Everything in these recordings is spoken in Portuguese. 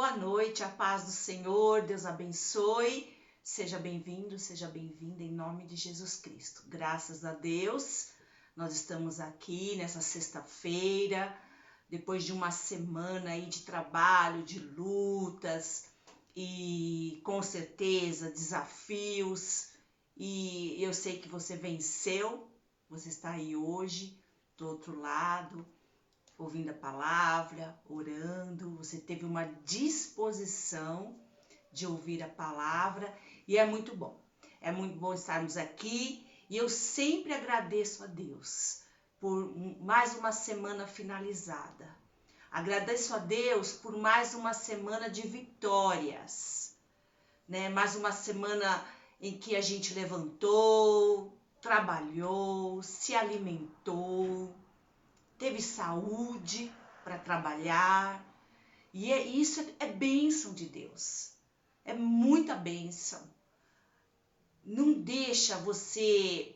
boa noite, a paz do Senhor, Deus abençoe. Seja bem-vindo, seja bem-vinda em nome de Jesus Cristo. Graças a Deus, nós estamos aqui nessa sexta-feira, depois de uma semana aí de trabalho, de lutas e com certeza desafios. E eu sei que você venceu, você está aí hoje do outro lado, ouvindo a palavra, orando, você teve uma disposição de ouvir a palavra e é muito bom. É muito bom estarmos aqui e eu sempre agradeço a Deus por mais uma semana finalizada. Agradeço a Deus por mais uma semana de vitórias, né? Mais uma semana em que a gente levantou, trabalhou, se alimentou, teve saúde para trabalhar, e isso é bênção de Deus, é muita bênção. Não deixa você,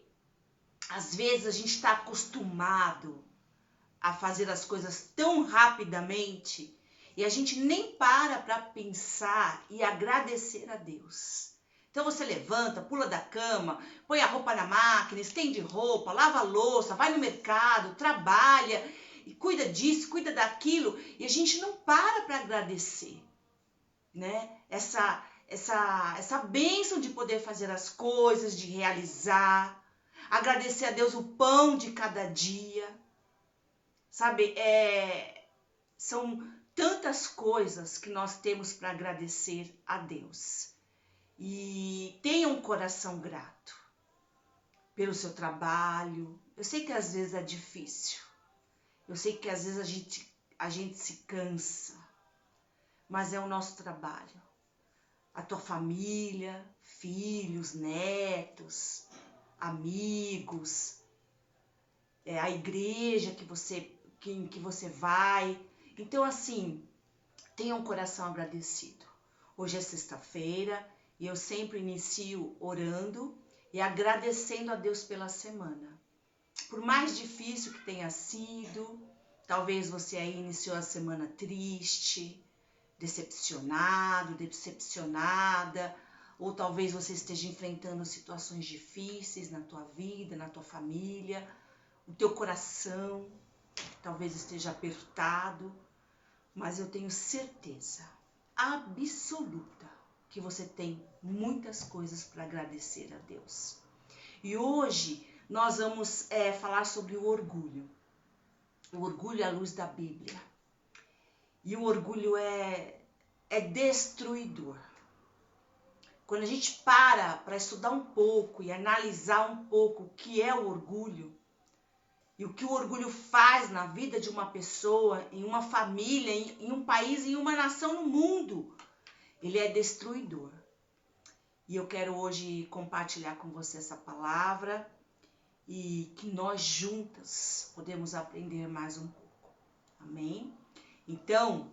às vezes a gente está acostumado a fazer as coisas tão rapidamente e a gente nem para pensar e agradecer a Deus. Então você levanta, pula da cama, põe a roupa na máquina, estende roupa, lava a louça, vai no mercado, trabalha e cuida disso, cuida daquilo. E a gente não para agradecer, né? Essa bênção de poder fazer as coisas, de realizar. Agradecer a Deus o pão de cada dia. Sabe, são tantas coisas que nós temos para agradecer a Deus. E tenha um coração grato pelo seu trabalho. Eu sei que às vezes é difícil. Eu sei que às vezes a gente se cansa. Mas é o nosso trabalho. A tua família, filhos, netos, amigos, a igreja em que você vai. Então assim, tenha um coração agradecido. Hoje é sexta-feira. E eu sempre inicio orando e agradecendo a Deus pela semana. Por mais difícil que tenha sido, talvez você aí iniciou a semana triste, decepcionado, decepcionada, ou talvez você esteja enfrentando situações difíceis na tua vida, na tua família, o teu coração talvez esteja apertado, mas eu tenho certeza absoluta que você tem muitas coisas para agradecer a Deus. E hoje nós vamos falar sobre o orgulho. O orgulho à luz da Bíblia. E o orgulho é destruidor. Quando a gente para estudar um pouco e analisar um pouco o que é o orgulho, e o que o orgulho faz na vida de uma pessoa, em uma família, em um país, em uma nação no mundo, ele é destruidor. E eu quero hoje compartilhar com você essa palavra e que nós juntas podemos aprender mais um pouco. Amém? Então,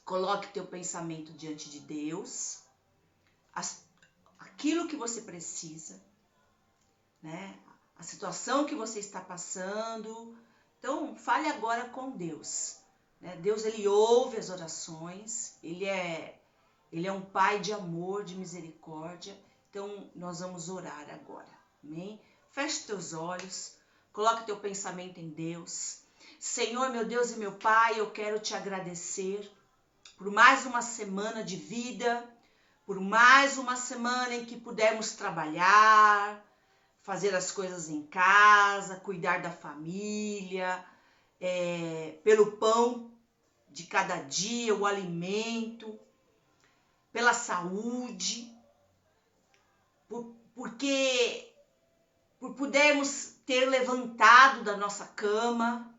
coloque teu pensamento diante de Deus, aquilo que você precisa, né? A situação que você está passando. Então, fale agora com Deus. Né? Deus, ele ouve as orações, ele é um Pai de amor, de misericórdia. Então, nós vamos orar agora. Amém? Feche teus olhos. Coloque teu pensamento em Deus. Senhor, meu Deus e meu Pai, eu quero te agradecer por mais uma semana de vida, por mais uma semana em que pudemos trabalhar, fazer as coisas em casa, cuidar da família, pelo pão de cada dia, o alimento, pela saúde, por pudermos ter levantado da nossa cama.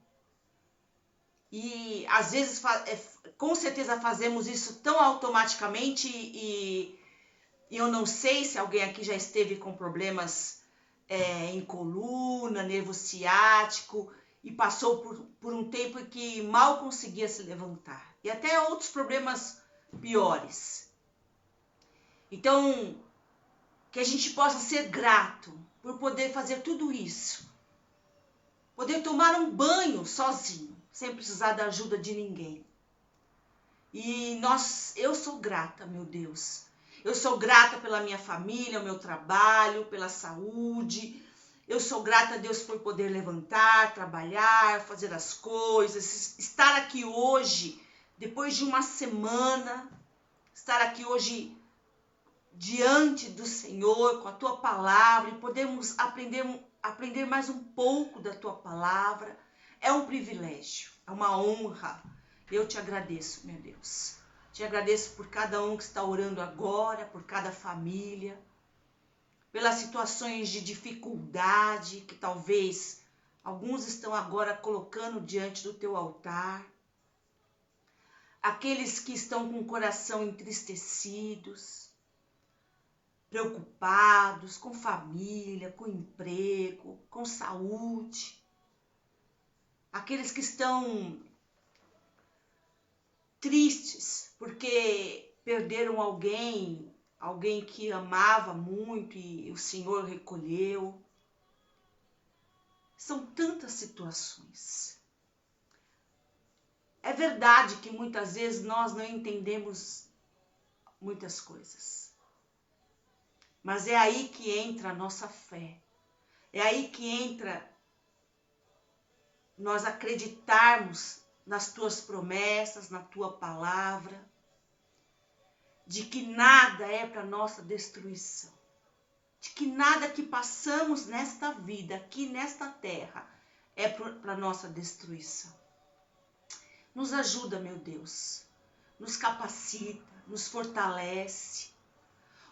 E às vezes, com certeza fazemos isso tão automaticamente e eu não sei se alguém aqui já esteve com problemas em coluna, nervo ciático e passou por um tempo em que mal conseguia se levantar. E até outros problemas piores. Então, que a gente possa ser grato por poder fazer tudo isso. Poder tomar um banho sozinho, sem precisar da ajuda de ninguém. E eu sou grata, meu Deus. Eu sou grata pela minha família, o meu trabalho, pela saúde. Eu sou grata a Deus por poder levantar, trabalhar, fazer as coisas, estar aqui hoje, depois de uma semana, estar aqui hoje diante do Senhor, com a Tua Palavra, e podermos aprender mais um pouco da Tua Palavra. É um privilégio, é uma honra. Eu te agradeço, meu Deus. Te agradeço por cada um que está orando agora, por cada família, pelas situações de dificuldade que talvez alguns estão agora colocando diante do teu altar. Aqueles que estão com o coração entristecidos, preocupados com família, com emprego, com saúde. Aqueles que estão tristes porque perderam alguém que amava muito e o Senhor recolheu. São tantas situações. É verdade que muitas vezes nós não entendemos muitas coisas. Mas é aí que entra a nossa fé. É aí que entra nós acreditarmos nas tuas promessas, na tua palavra, de que nada é para nossa destruição, de que nada que passamos nesta vida, aqui nesta terra, é para nossa destruição. Nos ajuda, meu Deus, nos capacita, nos fortalece.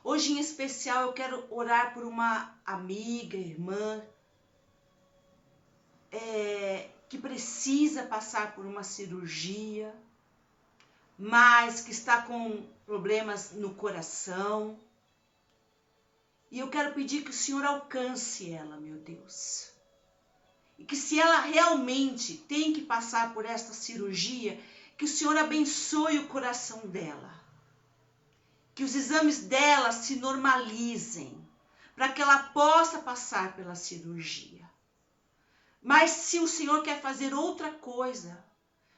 Hoje, em especial, eu quero orar por uma amiga, irmã, que precisa passar por uma cirurgia, mas que está com problemas no coração. E eu quero pedir que o Senhor alcance ela, meu Deus. E que se ela realmente tem que passar por esta cirurgia, que o Senhor abençoe o coração dela. Que os exames dela se normalizem, para que ela possa passar pela cirurgia. Mas se o Senhor quer fazer outra coisa,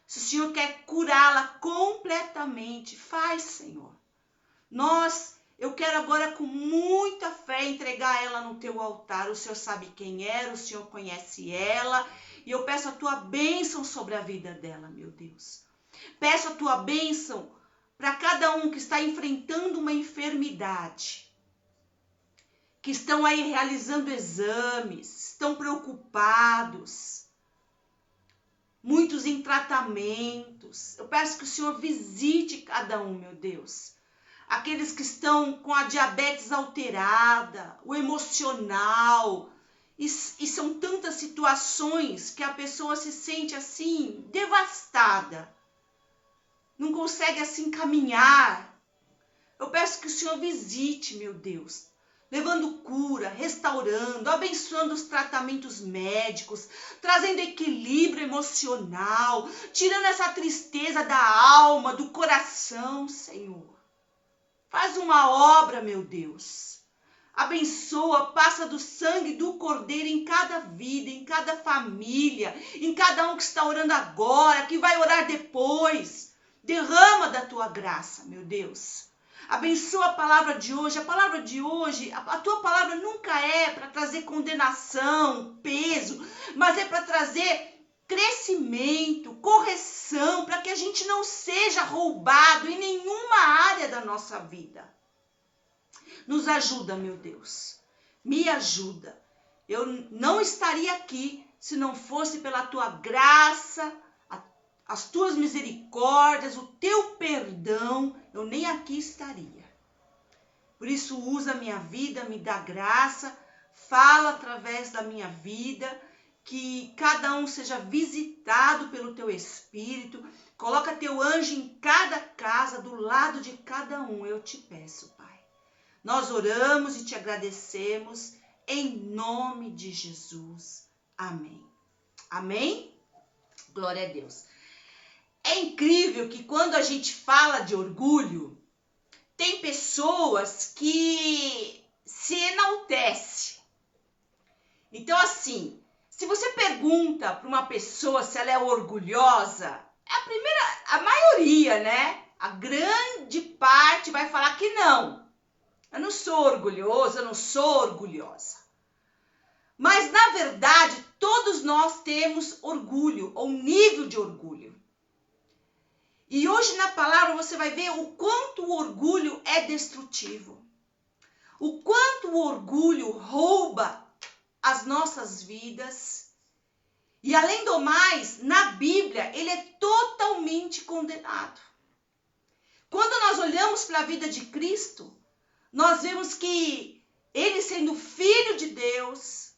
se o Senhor quer curá-la completamente, faz, Senhor. Eu quero agora com muita fé entregar ela no teu altar. O Senhor sabe quem era, o Senhor conhece ela. E eu peço a tua bênção sobre a vida dela, meu Deus. Peço a tua bênção para cada um que está enfrentando uma enfermidade, que estão aí realizando exames, estão preocupados, muitos em tratamentos. Eu peço que o Senhor visite cada um, meu Deus. Aqueles que estão com a diabetes alterada, o emocional, e são tantas situações que a pessoa se sente assim, devastada, não consegue assim caminhar. Eu peço que o Senhor visite, meu Deus, levando cura, restaurando, abençoando os tratamentos médicos, trazendo equilíbrio emocional, tirando essa tristeza da alma, do coração, Senhor. Faz uma obra, meu Deus. Abençoa, passa do sangue do Cordeiro em cada vida, em cada família, em cada um que está orando agora, que vai orar depois. Derrama da tua graça, meu Deus. Abençoa a palavra de hoje. A palavra de hoje, a tua palavra nunca é para trazer condenação, peso, mas é para trazer crescimento, correção, para que a gente não seja roubado em nenhuma área da nossa vida. Nos ajuda, meu Deus. Me ajuda. Eu não estaria aqui se não fosse pela tua graça, as tuas misericórdias, o teu perdão, eu nem aqui estaria. Por isso, usa a minha vida, me dá graça, fala através da minha vida, que cada um seja visitado pelo teu Espírito. Coloca teu anjo em cada casa, do lado de cada um, eu te peço, Pai. Nós oramos e te agradecemos em nome de Jesus. Amém. Amém? Glória a Deus. É incrível que quando a gente fala de orgulho, tem pessoas que se enaltecem. Então, assim, se você pergunta para uma pessoa se ela é orgulhosa, a maioria, né? A grande parte vai falar que não. Eu não sou orgulhoso, eu não sou orgulhosa. Mas, na verdade, todos nós temos orgulho, ou nível de orgulho. E hoje na palavra você vai ver o quanto o orgulho é destrutivo. O quanto o orgulho rouba as nossas vidas. E além do mais, na Bíblia, ele é totalmente condenado. Quando nós olhamos para a vida de Cristo, nós vemos que ele, sendo filho de Deus,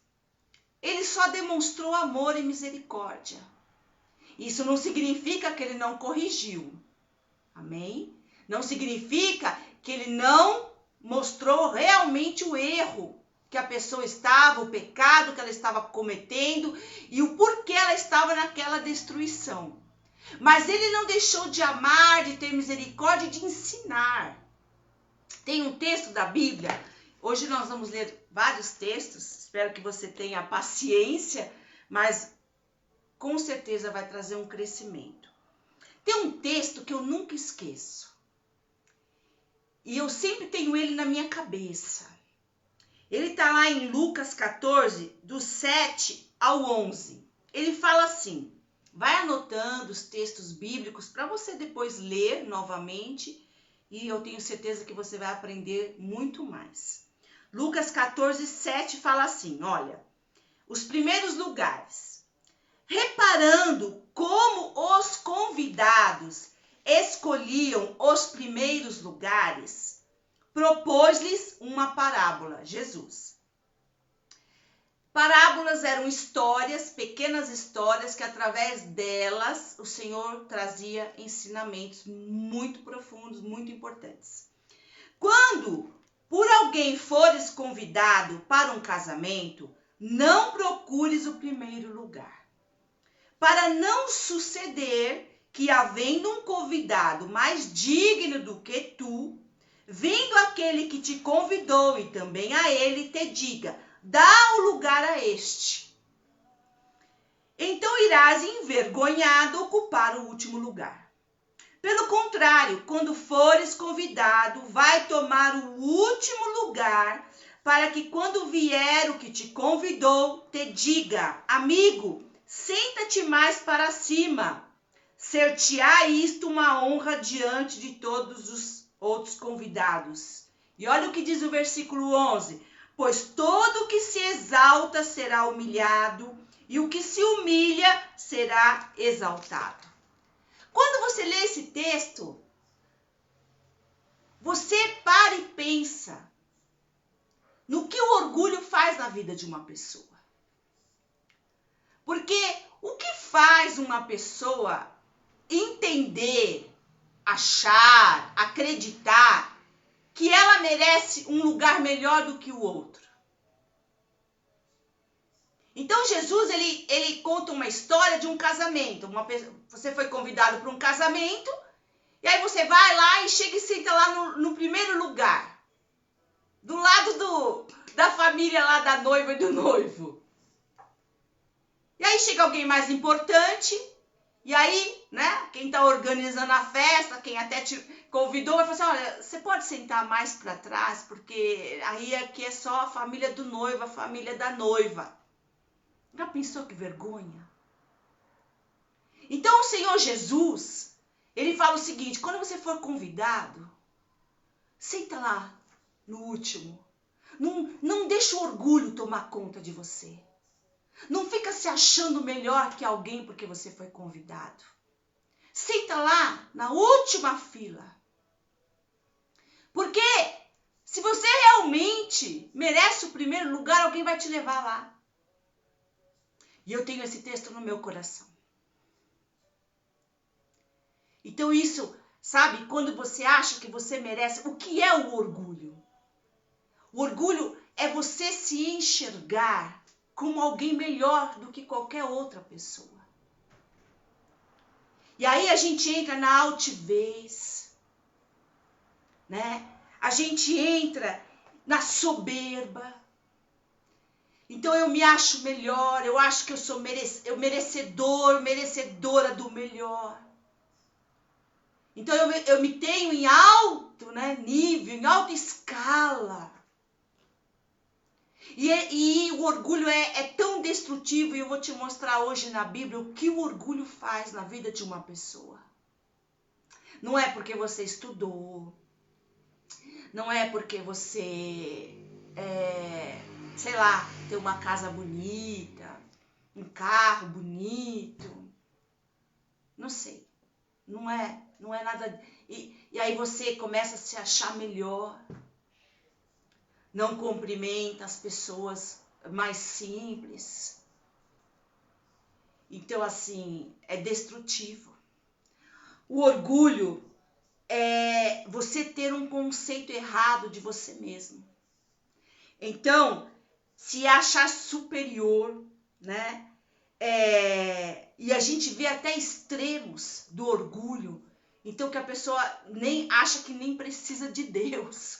ele só demonstrou amor e misericórdia. Isso não significa que ele não corrigiu. Amém? Não significa que ele não mostrou realmente o erro que a pessoa estava, o pecado que ela estava cometendo e o porquê ela estava naquela destruição. Mas ele não deixou de amar, de ter misericórdia e de ensinar. Tem um texto da Bíblia, hoje nós vamos ler vários textos, espero que você tenha paciência, mas com certeza vai trazer um crescimento. Tem um texto que eu nunca esqueço. E eu sempre tenho ele na minha cabeça. Ele está lá em Lucas 14, do 7 ao 11. Ele fala assim, vai anotando os textos bíblicos para você depois ler novamente e eu tenho certeza que você vai aprender muito mais. Lucas 14, 7 fala assim, olha, os primeiros lugares. Reparando como os convidados escolhiam os primeiros lugares, propôs-lhes uma parábola, Jesus. Parábolas eram histórias, pequenas histórias, que através delas o Senhor trazia ensinamentos muito profundos, muito importantes. Quando por alguém fores convidado para um casamento, não procures o primeiro lugar, para não suceder que, havendo um convidado mais digno do que tu, vindo aquele que te convidou e também a ele, te diga, dá o lugar a este. Então irás envergonhado ocupar o último lugar. Pelo contrário, quando fores convidado, vai tomar o último lugar, para que quando vier o que te convidou, te diga, amigo, senta-te mais para cima. Ser-te-á isto uma honra diante de todos os outros convidados. E olha o que diz o versículo 11. Pois todo o que se exalta será humilhado, e o que se humilha será exaltado. Quando você lê esse texto, você para e pensa no que o orgulho faz na vida de uma pessoa. Porque o que faz uma pessoa entender, achar, acreditar que ela merece um lugar melhor do que o outro? Então Jesus, ele conta uma história de um casamento. Você foi convidado para um casamento, e aí você vai lá e chega e senta lá no primeiro lugar, do lado da família lá da noiva e do noivo. E aí chega alguém mais importante, e aí, né, quem está organizando a festa, quem até te convidou, vai falar assim, olha, você pode sentar mais para trás, porque aí aqui é só a família do noivo, a família da noiva. Já pensou que vergonha? Então o Senhor Jesus, ele fala o seguinte, quando você for convidado, senta lá no último. Não deixa o orgulho tomar conta de você. Não fica se achando melhor que alguém porque você foi convidado. Senta lá na última fila. Porque se você realmente merece o primeiro lugar, alguém vai te levar lá. E eu tenho esse texto no meu coração. Então isso, sabe, quando você acha que você merece, o que é o orgulho? O orgulho é você se enxergar como alguém melhor do que qualquer outra pessoa. E aí a gente entra na altivez, né? A gente entra na soberba. Então eu me acho melhor, eu acho que eu sou merecedora do melhor. Então eu me tenho em alto, né, nível, em alta escala. E o orgulho é tão destrutivo, e eu vou te mostrar hoje na Bíblia o que o orgulho faz na vida de uma pessoa. Não é porque você estudou, não é porque você, sei lá, tem uma casa bonita, um carro bonito, não sei, não é nada. E aí você começa a se achar melhor, não cumprimenta as pessoas mais simples. Então, assim, é destrutivo. O orgulho é você ter um conceito errado de você mesmo. Então, se achar superior, né? E a gente vê até extremos do orgulho. Então, que a pessoa nem acha que nem precisa de Deus.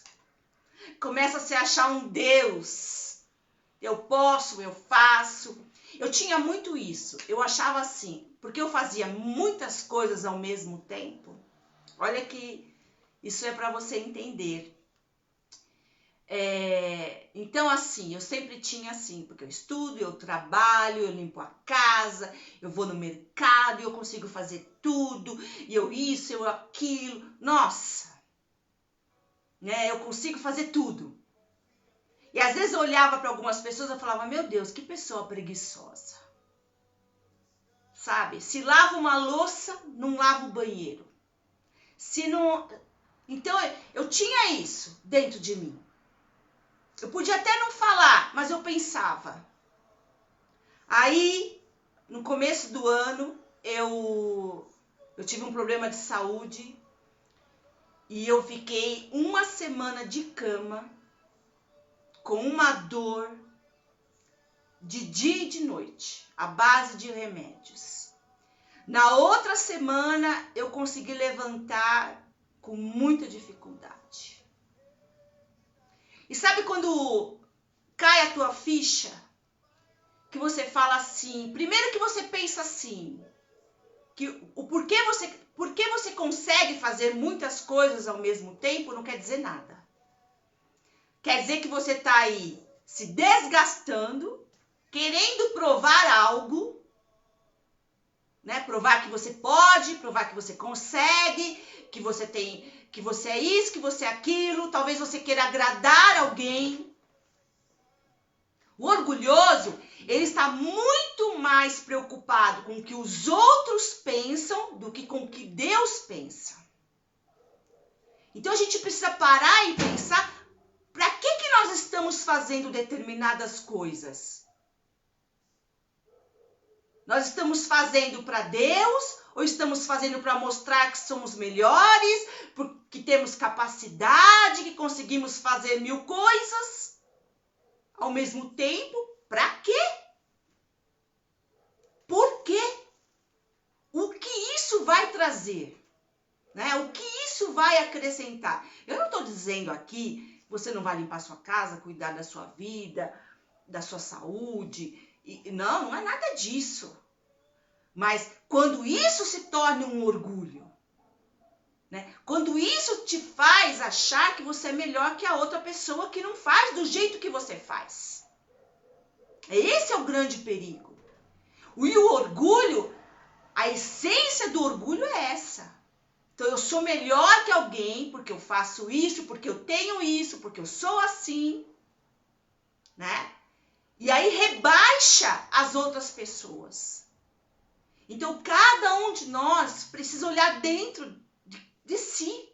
Começa a se achar um Deus. Eu posso, eu faço. Eu tinha muito isso. Eu achava assim, porque eu fazia muitas coisas ao mesmo tempo. Olha que isso é para você entender. Então, assim, eu sempre tinha assim, porque eu estudo, eu trabalho, eu limpo a casa, eu vou no mercado, eu consigo fazer tudo, e eu isso, eu aquilo. Nossa! Né? Eu consigo fazer tudo. E às vezes eu olhava para algumas pessoas e falava, meu Deus, que pessoa preguiçosa. Sabe? Se lava uma louça, não lava o banheiro. Se não... Então, eu tinha isso dentro de mim. Eu podia até não falar, mas eu pensava. Aí, no começo do ano, eu tive um problema de saúde e eu fiquei uma semana de cama com uma dor de dia e de noite, à base de remédios. Na outra semana, eu consegui levantar com muita dificuldade. E sabe quando cai a tua ficha? Que você fala assim, primeiro que você pensa assim, que o porquê você consegue fazer muitas coisas ao mesmo tempo não quer dizer nada. Quer dizer que você está aí se desgastando, querendo provar algo, né? Provar que você pode, provar que você consegue, que você tem, que você é isso, que você é aquilo, talvez você queira agradar alguém. O orgulhoso, ele está muito mais preocupado com o que os outros pensam do que com o que Deus pensa. Então a gente precisa parar e pensar, para que nós estamos fazendo determinadas coisas? Nós estamos fazendo para Deus ou estamos fazendo para mostrar que somos melhores, que temos capacidade, que conseguimos fazer 1000 coisas ao mesmo tempo? Para quê? Por quê? O que isso vai trazer? Né? O que isso vai acrescentar? Eu não estou dizendo aqui que você não vai limpar sua casa, cuidar da sua vida, da sua saúde. Não é nada disso. Mas quando isso se torna um orgulho, né? Quando isso te faz achar que você é melhor que a outra pessoa que não faz do jeito que você faz. Esse é o grande perigo. E o orgulho, a essência do orgulho é essa. Então eu sou melhor que alguém porque eu faço isso, porque eu tenho isso, porque eu sou assim, né? E aí rebaixa as outras pessoas. Então cada um de nós precisa olhar dentro de si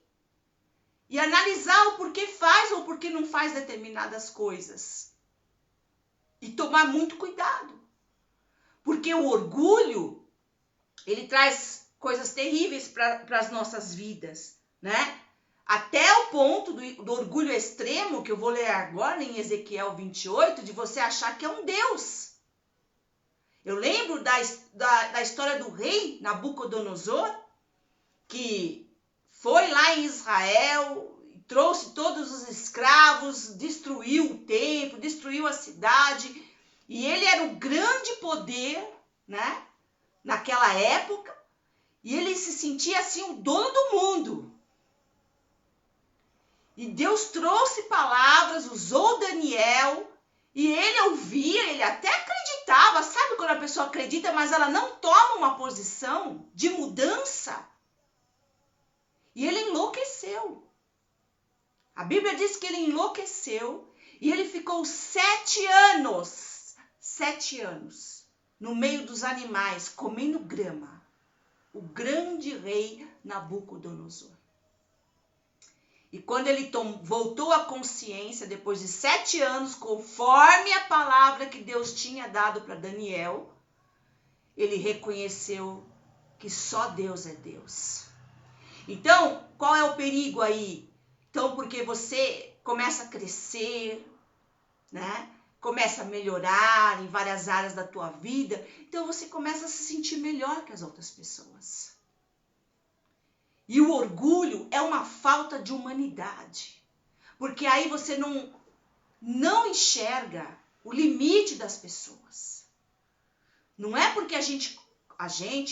e analisar o porquê faz ou porquê não faz determinadas coisas. E tomar muito cuidado. Porque o orgulho, ele traz coisas terríveis para as nossas vidas, né? Até o ponto do orgulho extremo, que eu vou ler agora em Ezequiel 28, de você achar que é um Deus. Eu lembro da história do rei Nabucodonosor, que foi lá em Israel, trouxe todos os escravos, destruiu o templo, destruiu a cidade, e ele era o grande poder, né, naquela época, E ele se sentia assim o dono do mundo. E Deus trouxe palavras, usou Daniel, e ele ouvia, ele até acreditava. Sabe quando a pessoa acredita, mas ela não toma uma posição de mudança? E ele enlouqueceu. A Bíblia diz que ele enlouqueceu e ele ficou 7 anos, no meio dos animais, comendo grama. O grande rei Nabucodonosor. E quando ele voltou à consciência, depois de 7 anos, conforme a palavra que Deus tinha dado para Daniel, ele reconheceu que só Deus é Deus. Então, qual é o perigo aí? Então, porque você começa a crescer, né? Começa a melhorar em várias áreas da tua vida, então você começa a se sentir melhor que as outras pessoas. E o orgulho é uma falta de humanidade, porque aí você não enxerga o limite das pessoas. Não é porque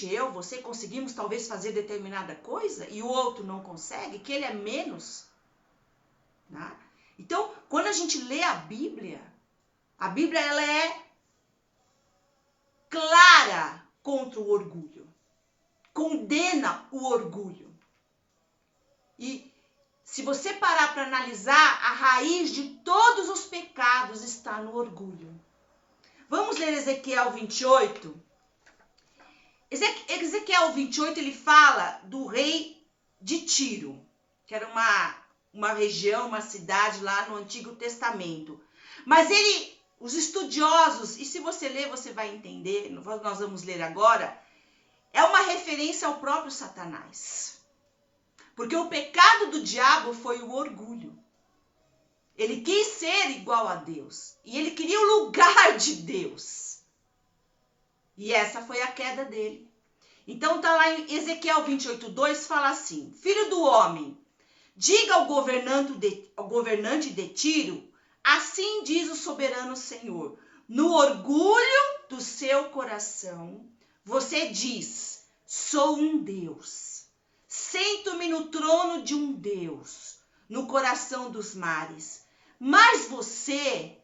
eu, você conseguimos talvez fazer determinada coisa e o outro não consegue, que ele é menos. Né? Então, quando a gente lê a Bíblia ela é clara contra o orgulho, condena o orgulho. E se você parar para analisar, a raiz de todos os pecados está no orgulho. Vamos ler Ezequiel 28. Ezequiel 28, ele fala do rei de Tiro, que era uma região, uma cidade lá no Antigo Testamento. Mas os estudiosos, e se você ler, você vai entender, nós vamos ler agora, é uma referência ao próprio Satanás. Porque o pecado do diabo foi o orgulho. Ele quis ser igual a Deus. E ele queria o lugar de Deus. E essa foi a queda dele. Então está lá em Ezequiel 28:2, fala assim: Filho do homem, diga ao governante de Tiro, assim diz o soberano Senhor, no orgulho do seu coração, você diz, sou um Deus. Sento-me no trono de um Deus, no coração dos mares. Mas você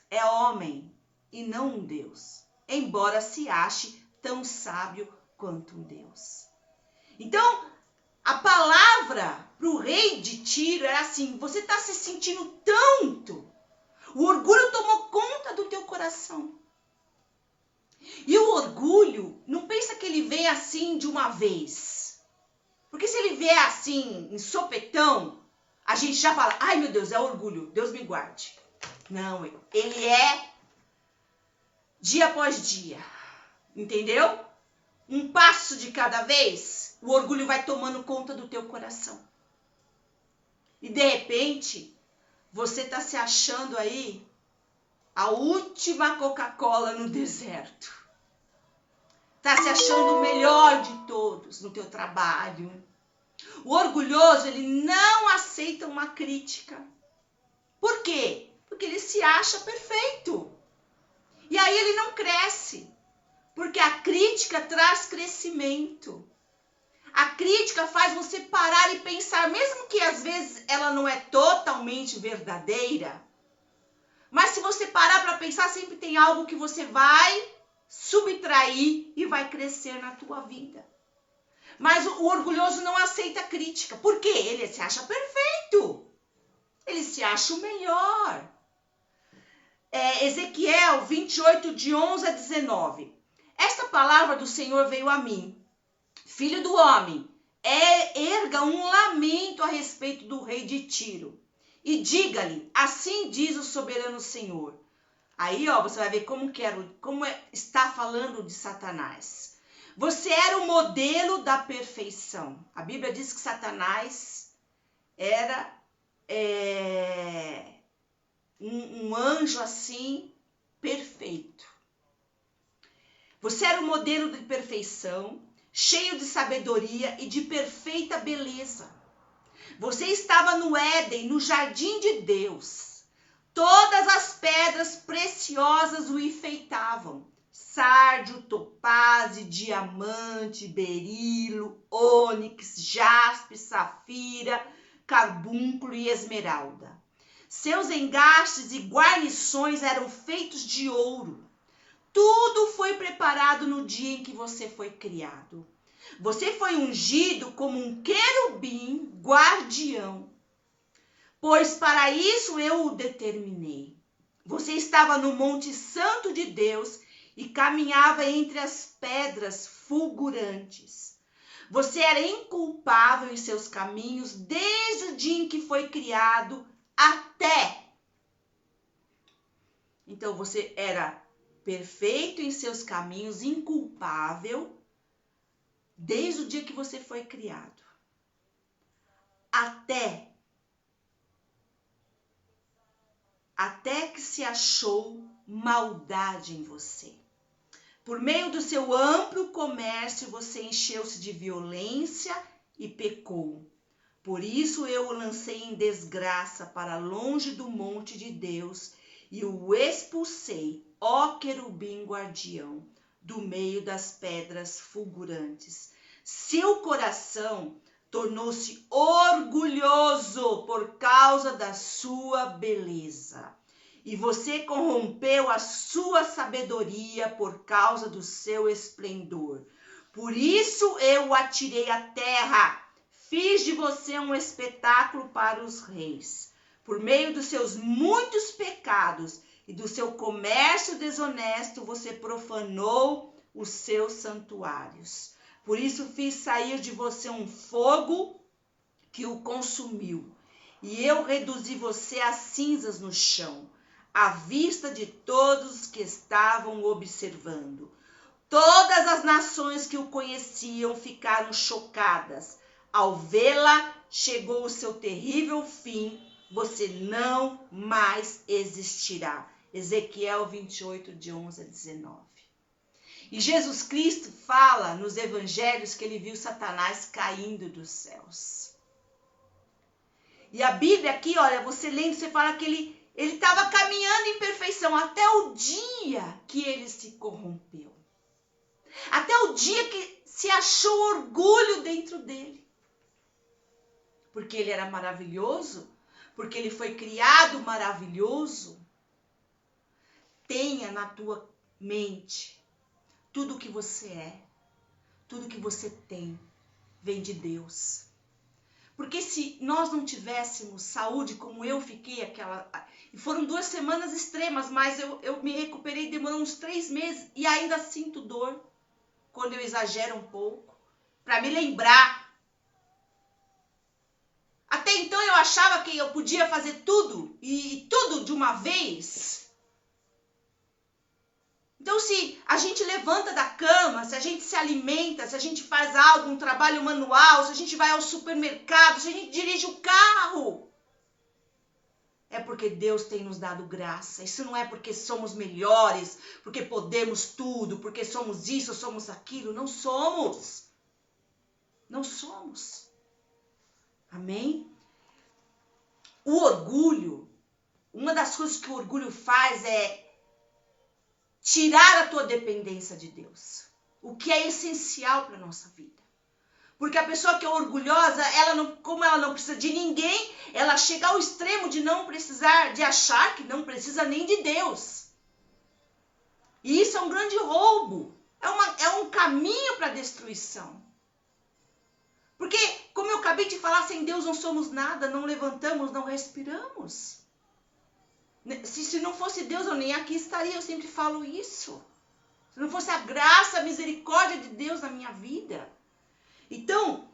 é homem e não um Deus, embora se ache tão sábio quanto um Deus. Então, a palavra para o rei de Tiro era assim: você está se sentindo tanto, o orgulho tomou conta do teu coração. E o orgulho, não pensa que ele vem assim de uma vez. Porque se ele vier assim, em sopetão, a gente já fala, ai meu Deus, é orgulho, Deus me guarde. Não, ele é dia após dia, entendeu? Um passo de cada vez, o orgulho vai tomando conta do teu coração. E de repente, você está se achando aí a última Coca-Cola no deserto. Está se achando o melhor de todos no teu trabalho. O orgulhoso, ele não aceita uma crítica. Por quê? Porque ele se acha perfeito. E aí ele não cresce. Porque a crítica traz crescimento. A crítica faz você parar e pensar, mesmo que às vezes ela não é totalmente verdadeira. Mas se você parar para pensar, sempre tem algo que você vai subtrair e vai crescer na tua vida. Mas o orgulhoso não aceita crítica. Por quê? Ele se acha perfeito. Ele se acha o melhor. Ezequiel 28, de 11 a 19. Esta palavra do Senhor veio a mim. Filho do homem, erga um lamento a respeito do rei de Tiro. E diga-lhe, assim diz o soberano Senhor. Aí, você vai ver como está falando de Satanás. Você era o modelo da perfeição. A Bíblia diz que Satanás era um anjo assim, perfeito. Você era o modelo de perfeição, cheio de sabedoria e de perfeita beleza. Você estava no Éden, no jardim de Deus. Todas as pedras preciosas o enfeitavam. sárdio, topázio, diamante, berilo, ônix, jaspe, safira, carbúnculo e esmeralda. Seus engastes e guarnições eram feitos de ouro. Tudo foi preparado no dia em que você foi criado. Você foi ungido como um querubim guardião, pois para isso eu o determinei. Você estava no Monte Santo de Deus e caminhava entre as pedras fulgurantes. Você era inculpável em seus caminhos desde o dia em que foi criado até. Então você era perfeito em seus caminhos, inculpável, desde o dia que você foi criado. Até que se achou maldade em você. Por meio do seu amplo comércio, você encheu-se de violência e pecou. Por isso eu o lancei em desgraça para longe do monte de Deus e o expulsei, ó querubim guardião, do meio das pedras fulgurantes. Seu coração tornou-se orgulhoso por causa da sua beleza. E você corrompeu a sua sabedoria por causa do seu esplendor. Por isso eu o atirei à terra. Fiz de você um espetáculo para os reis. Por meio dos seus muitos pecados e do seu comércio desonesto, você profanou os seus santuários. Por isso fiz sair de você um fogo que o consumiu. E eu reduzi você a cinzas no chão, à vista de todos que estavam observando. Todas as nações que o conheciam ficaram chocadas. Ao vê-la, chegou o seu terrível fim. Você não mais existirá. Ezequiel 28, de 11 a 19. E Jesus Cristo fala nos evangelhos que ele viu Satanás caindo dos céus. E a Bíblia aqui, olha, você lendo, você fala que ele estava caminhando em perfeição até o dia que ele se corrompeu. Até o dia que se achou orgulho dentro dele. Porque ele era maravilhoso, porque ele foi criado maravilhoso. Tenha na tua mente tudo que você é, tudo que você tem, vem de Deus. Porque se nós não tivéssemos saúde como eu fiquei e foram 2 semanas extremas, mas eu me recuperei, demorou uns 3 meses e ainda sinto dor quando eu exagero um pouco, para me lembrar. Até então eu achava que eu podia fazer tudo e tudo de uma vez. Então, se a gente levanta da cama, se a gente se alimenta, se a gente faz algo, um trabalho manual, se a gente vai ao supermercado, se a gente dirige o carro, é porque Deus tem nos dado graça. Isso não é porque somos melhores, porque podemos tudo, porque somos isso, somos aquilo. Não somos. Não somos. Amém? O orgulho, uma das coisas que o orgulho faz é tirar a tua dependência de Deus, o que é essencial para a nossa vida. Porque a pessoa que é orgulhosa, como ela não precisa de ninguém, ela chega ao extremo de não precisar, de achar que não precisa nem de Deus. E isso é um grande roubo, é um caminho para a destruição. Porque, como eu acabei de falar, sem Deus não somos nada, não levantamos, não respiramos. Se não fosse Deus, eu nem aqui estaria, eu sempre falo isso. Se não fosse a graça, a misericórdia de Deus na minha vida. Então,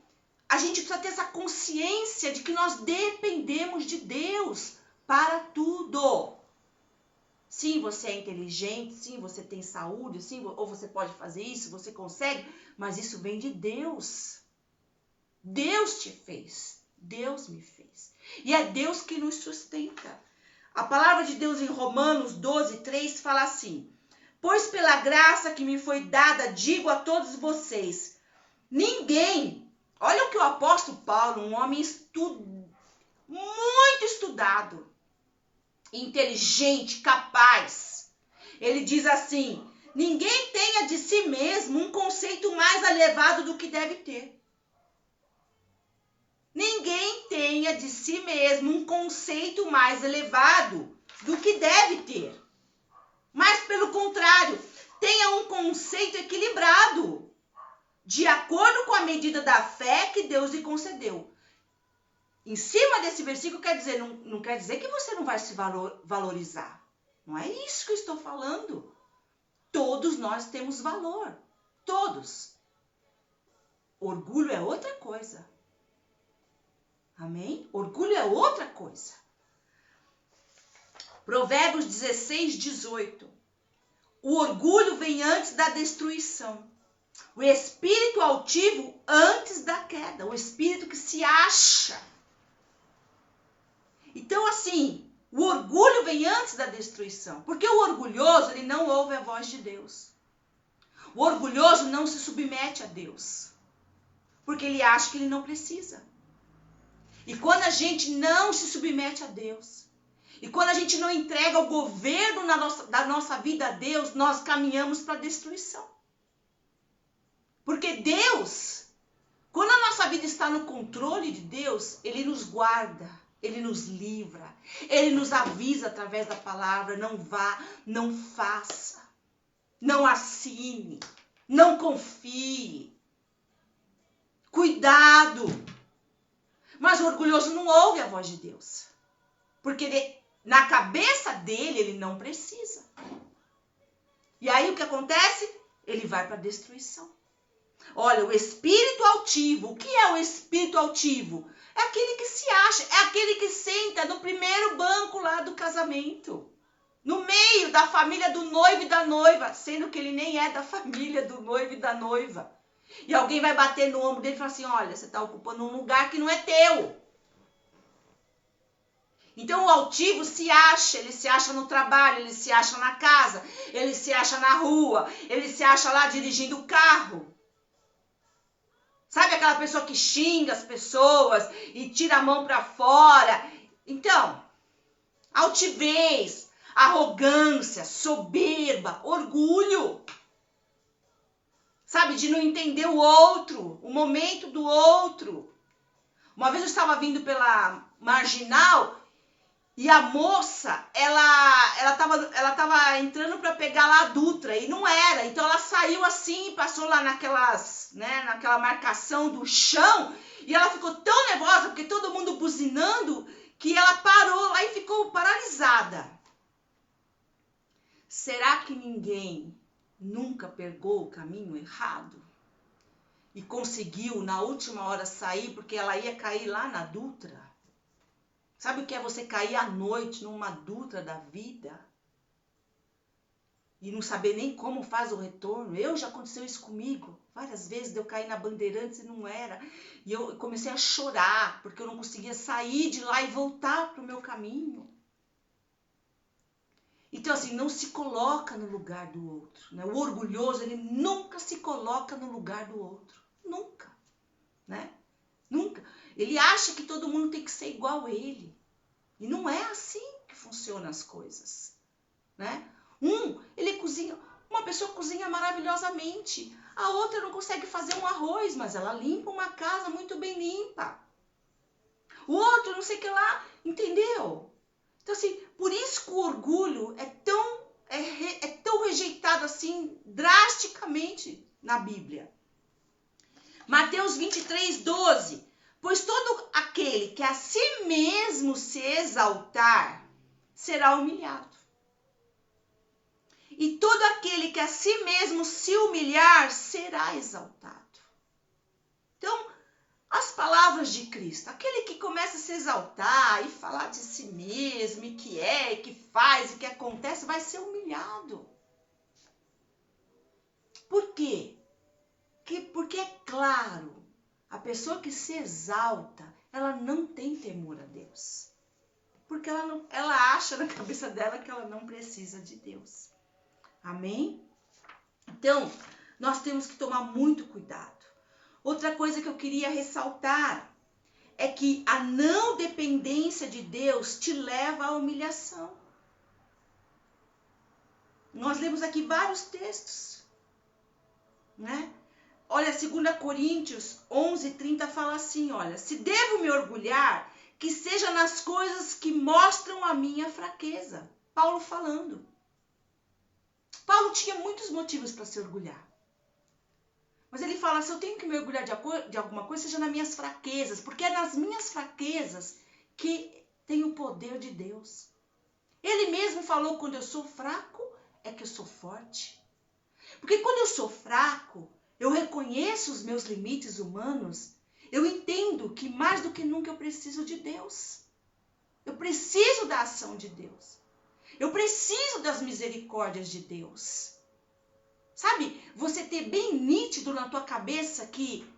a gente precisa ter essa consciência de que nós dependemos de Deus para tudo. Sim, você é inteligente, sim, você tem saúde, sim, ou você pode fazer isso, você consegue, mas isso vem de Deus. Deus te fez, Deus me fez. E é Deus que nos sustenta. A palavra de Deus em Romanos 12, 3 fala assim: pois pela graça que me foi dada, digo a todos vocês, ninguém, olha o que o apóstolo Paulo, um homem muito estudado, inteligente, capaz, ele diz assim: Ninguém tenha de si mesmo um conceito mais elevado do que deve ter. Ninguém tenha de si mesmo um conceito mais elevado do que deve ter. Mas, pelo contrário, tenha um conceito equilibrado, de acordo com a medida da fé que Deus lhe concedeu. Em cima desse versículo, não quer dizer que você não vai se valorizar. Não é isso que eu estou falando. Todos nós temos valor. Todos. Orgulho é outra coisa. Amém? Orgulho é outra coisa. Provérbios 16, 18. O orgulho vem antes da destruição. O espírito altivo antes da queda. O espírito que se acha. Então, assim, o orgulho vem antes da destruição. Porque o orgulhoso, ele não ouve a voz de Deus. O orgulhoso não se submete a Deus. Porque ele acha que ele não precisa. E quando a gente não se submete a Deus, e quando a gente não entrega o governo da nossa vida a Deus, nós caminhamos para a destruição. Porque Deus, quando a nossa vida está no controle de Deus, Ele nos guarda, Ele nos livra, Ele nos avisa através da palavra, não vá, não faça, não assine, não confie. Cuidado! Mas o orgulhoso não ouve a voz de Deus. Porque na cabeça dele, ele não precisa. E aí o que acontece? Ele vai para a destruição. Olha, o espírito altivo. O que é o espírito altivo? É aquele que se acha. É aquele que senta no primeiro banco lá do casamento. No meio da família do noivo e da noiva. Sendo que ele nem é da família do noivo e da noiva. E alguém vai bater no ombro dele e falar assim, olha, você está ocupando um lugar que não é teu. Então o altivo se acha, ele se acha no trabalho, ele se acha na casa, ele se acha na rua, ele se acha lá dirigindo o carro. Sabe aquela pessoa que xinga as pessoas e tira a mão para fora? Então, altivez, arrogância, soberba, orgulho. Sabe, de não entender o outro, o momento do outro. Uma vez eu estava vindo pela Marginal e a moça, ela tava entrando para pegar lá a Dutra e não era. Então ela saiu assim, passou lá naquela marcação do chão e ela ficou tão nervosa, porque todo mundo buzinando, que ela parou lá e ficou paralisada. Será que ninguém nunca pegou o caminho errado e conseguiu na última hora sair porque ela ia cair lá na Dutra? Sabe o que é você cair à noite numa Dutra da vida e não saber nem como faz o retorno? Já aconteceu isso comigo várias vezes, de eu cair na Bandeirantes e não era, e eu comecei a chorar porque eu não conseguia sair de lá e voltar para o meu caminho. Então, assim, não se coloca no lugar do outro, né? O orgulhoso, ele nunca se coloca no lugar do outro. Nunca, né? Nunca. Ele acha que todo mundo tem que ser igual a ele. E não é assim que funcionam as coisas, né? Ele cozinha, uma pessoa cozinha maravilhosamente. A outra não consegue fazer um arroz, mas ela limpa uma casa muito bem limpa. O outro não sei o que lá, entendeu? Então, assim, por isso que o orgulho é tão rejeitado assim, drasticamente na Bíblia. Mateus 23, 12. Pois todo aquele que a si mesmo se exaltar, será humilhado. E todo aquele que a si mesmo se humilhar, será exaltado. Então, as palavras de Cristo, aquele que começa a se exaltar e falar de si mesmo, e que faz, e que acontece, vai ser humilhado. Por quê? Porque é claro, a pessoa que se exalta, ela não tem temor a Deus. Porque ela acha na cabeça dela que ela não precisa de Deus. Amém? Então, nós temos que tomar muito cuidado. Outra coisa que eu queria ressaltar é que a não dependência de Deus te leva à humilhação. nós lemos aqui vários textos, né? Olha, 2 Coríntios 11:30 fala assim, olha, se devo me orgulhar, que seja nas coisas que mostram a minha fraqueza. Paulo falando. Paulo tinha muitos motivos para se orgulhar. Mas ele fala, se eu tenho que me orgulhar de alguma coisa, seja nas minhas fraquezas, porque é nas minhas fraquezas que tem o poder de Deus. Ele mesmo falou, quando eu sou fraco, é que eu sou forte. Porque quando eu sou fraco, eu reconheço os meus limites humanos, eu entendo que mais do que nunca eu preciso de Deus. Eu preciso da ação de Deus. Eu preciso das misericórdias de Deus. Sabe, você ter bem nítido na tua cabeça que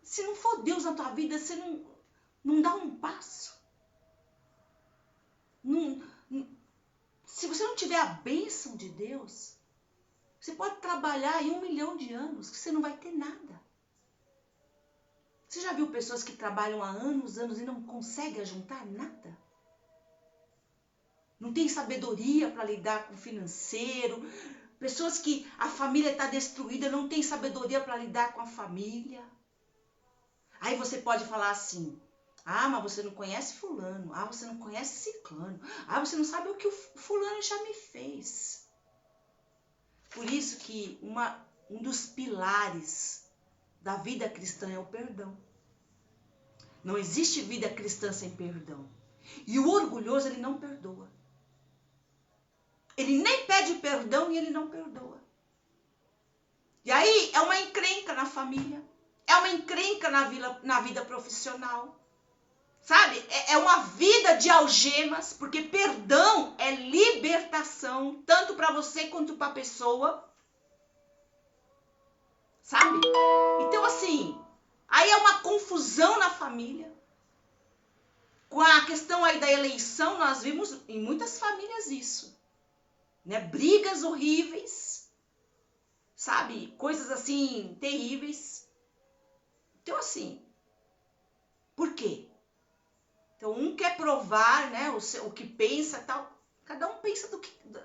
se não for Deus na tua vida, você não dá um passo. Se você não tiver a bênção de Deus, você pode trabalhar aí 1 milhão de anos, que você não vai ter nada. Você já viu pessoas que trabalham há anos e não conseguem juntar nada? Não tem sabedoria para lidar com o financeiro. Pessoas que a família está destruída, não tem sabedoria para lidar com a família. Aí você pode falar assim, mas você não conhece fulano, você não conhece ciclano, você não sabe o que o fulano já me fez. Por isso que um dos pilares da vida cristã é o perdão. Não existe vida cristã sem perdão. E o orgulhoso, ele não perdoa. Ele nem pede perdão e ele não perdoa. E aí é uma encrenca na família. É uma encrenca na vida profissional. Sabe? É uma vida de algemas, porque perdão é libertação, tanto para você quanto para a pessoa. Sabe? Então, assim, aí é uma confusão na família. Com a questão aí da eleição, nós vimos em muitas famílias isso. Né? Brigas horríveis, sabe? Coisas assim, terríveis. Então, assim, por quê? Então, um quer provar, né, o que pensa e tal. Cada um pensa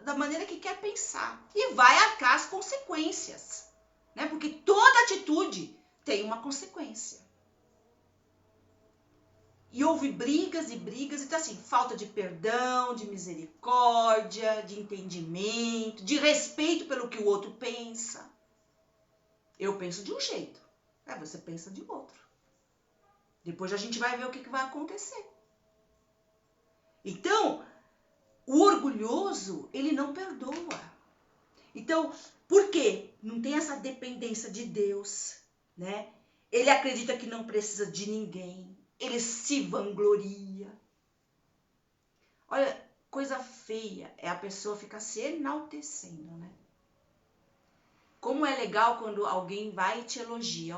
da maneira que quer pensar. E vai arcar as consequências. Né? Porque toda atitude tem uma consequência. E houve brigas e brigas. Então, assim, falta de perdão, de misericórdia, de entendimento, de respeito pelo que o outro pensa. Eu penso de um jeito. Você pensa de outro. Depois a gente vai ver o que vai acontecer. Então, o orgulhoso, ele não perdoa. Então, por quê? Não tem essa dependência de Deus, né? Ele acredita que não precisa de ninguém. Ele se vangloria. Olha, coisa feia é a pessoa ficar se enaltecendo, né? Como é legal quando alguém vai e te elogia,